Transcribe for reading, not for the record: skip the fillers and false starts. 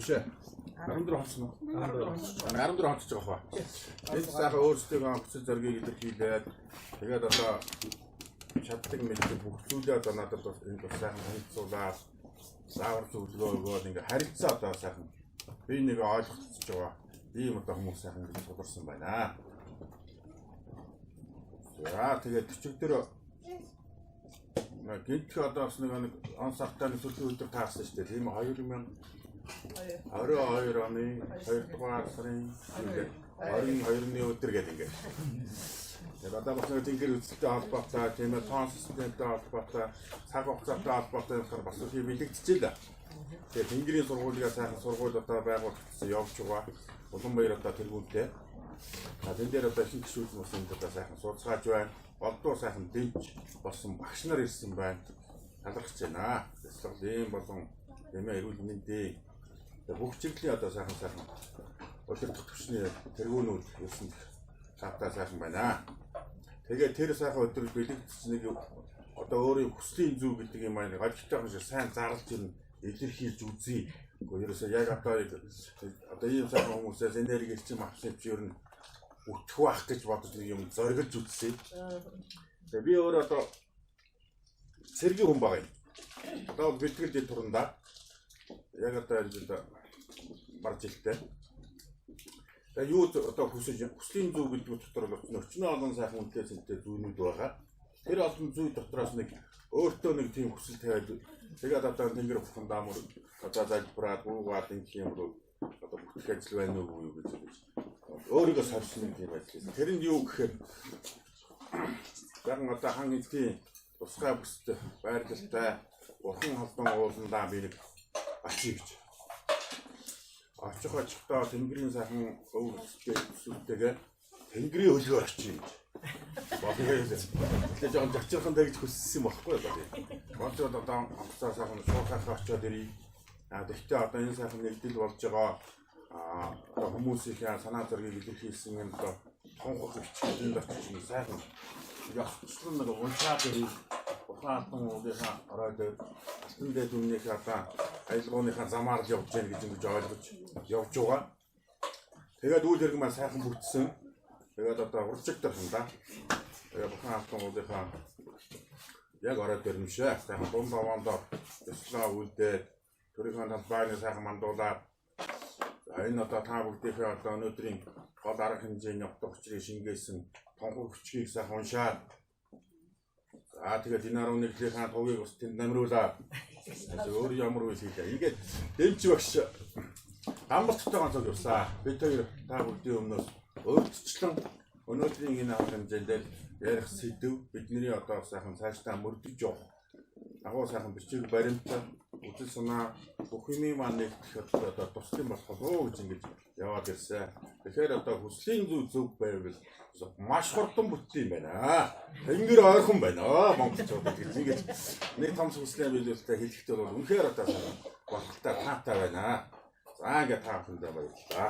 биш ээ. 14 хонцсон уу? 14 хонцож байгаа хаа. Энэ сайхан өөрсдөө хүсэл зоргийг илэрхийлээд тэгээд одоо чаддаг мэддэг бүх зүйлээ одоо надад бас энэ бас сайхан танилцуулаад заавар зөвлөгөө өгөөд ингээ харилцаа одоо сайхан би нэг ойлгоцож байгаа. Ийм одоо хүмүүс сайхан гэж тулгарсан байна. За тэгээд төчигдөр гинтх одоо бас нэг он сартаа нэг сүүлийн өдөр таарсан шүү дээ. Тийм 2022 оны 2 дугаар сарын 22-ны өдөр гэдэг ингээд. Тэгээд одоо бас нэг тэнгэр үзэлтэй холбоотой, тийм ээ тоон системтэй холбоотой, цаг хугацаатай холбоотой юмсаар бас их бэлэгдэжээ л. Тэгээд тэнгэрийн сургуулигаа сайхан сургууль одоо байгуулагдсан явж байгаа. Улаанбаяр одоо тэргүүлтэй. Тэн дээр одоо их гişүүд бас энэ одоо сайхан судалгааж байна. Олдуу сайхан дэмж болсон багш нар ирсэн байна. Талархаж байна. Эсвэл ийм болон эмээ эрүүл мэндийн бүх чиглэлийн одоо сайхан удирдах төвчний тэргүүнүүд ирсэн цаатаа сайхан байна. Тэгээд тэр сайхан өдөр бэлэгдсэн нэг одоо өөрийн хүслийн зүг гэдэг юм аа нэг ажилттай хүн шиг сайн зарлж ирнэ, илэрхийлж үзье. Гэхдээ ерөөсөө яг одоо ийм сайхан хүмүүсээс энерги ирсэн авсан чи ер нь өтөх байх гэж бодож нэг юм зоригж үзсэн. Тэгээ би өөр одоо сэргийн хүн байгаа юм. Одоо бэлтгэл дэд туранда яг одоо энэ бар жилтэй. Тэгээ юу одоо хүслийн зүг гэдэг дотор бол өчнөө олон сайхан үнэтэй зүүнүүд байгаа. Тэр олон зүй дотроос нэг өөртөө нэг тийм хүсэл тавиад тэгээд одоо тэнгэр ухаан даамар одоо залбираад гуугаад ингэх юм бол одоо бүтгэх ажил байна уу гэж өөрийгөө сарсан юм байдлаа. Тэр нь юу гэхээр яг одоо хан эдийн тусгай бүстэй байрлалтай урхан холбоон ууландаа би нэг очив гэж. Очихдоо тэнгэрийн сайхан өвөлтэй тэнгэрийн хөлгөөр очив гэж. Тэгээд жоон зочирхан дэгж хүссэн юм баггүй одоо. Болж одоо амцаа сайхан суухахаа очиод ирээ. Тэгэхдээ одоо энэ сайхан нэгдэл болж байгаа одоо хүмүүсийн санаа зоргийг илэрхийлсэн юм одоо тонхох хичээлийн дотор сайхан яхацлан нэг уншаад ирээ. Ухаантан уулынхаа ороод алтан дээд үннийхээ одоо аялгууныхаа замаар л явж гэнэ гэж ойлгож явж байгаа. Тэгээд үйл хэрэг маань сайхан бүтсэн. Тэгээд одоо уржиг тархан да. Тэгээд ухаантан уулынхаа яг ороод ирнэ шээ. Сайхан дунд аваандаа төслөө үлдээ төрийн талбайны сайхан мандуулаад энэ одоо та бүгдийнхээ одоо өнөөдрийн гол арга хэмжээний утга учирыг шингээсэн тонхог хүчгийг сайхан уншаад тэгээд энэ 11-ийн тугийг бас тэнд намруулаад өөр ямар үйл хийлээ. Ингээд дэмж багш амбалттай ганцог явсаа. Бид хоёр та бүгдийн өмнөөс өөрчлөлт өнөөдрийн энэ арга хэмжээнд ярих сэдв бидний одоо сайхан цаашдаа мөрдөж явах. Агуу сайхан бичиг баримттай үзэл санаа бүх юмыг маань нэгтгэх одоо туслан болох уу гэж ингэж яваад ирсэн. Тэгэхээр одоо хүслийн зөв байвал маш хурдан бүтэн юм байна. Тэнгэр ойрхон байна. Монголчууд гэж ингэж нэг том хүслийн биелүүлэлтэд хэлэхдээ бол үнэхээр одоо болтолтой таатай байна. За ингээд та бүхэндээ баярлалаа.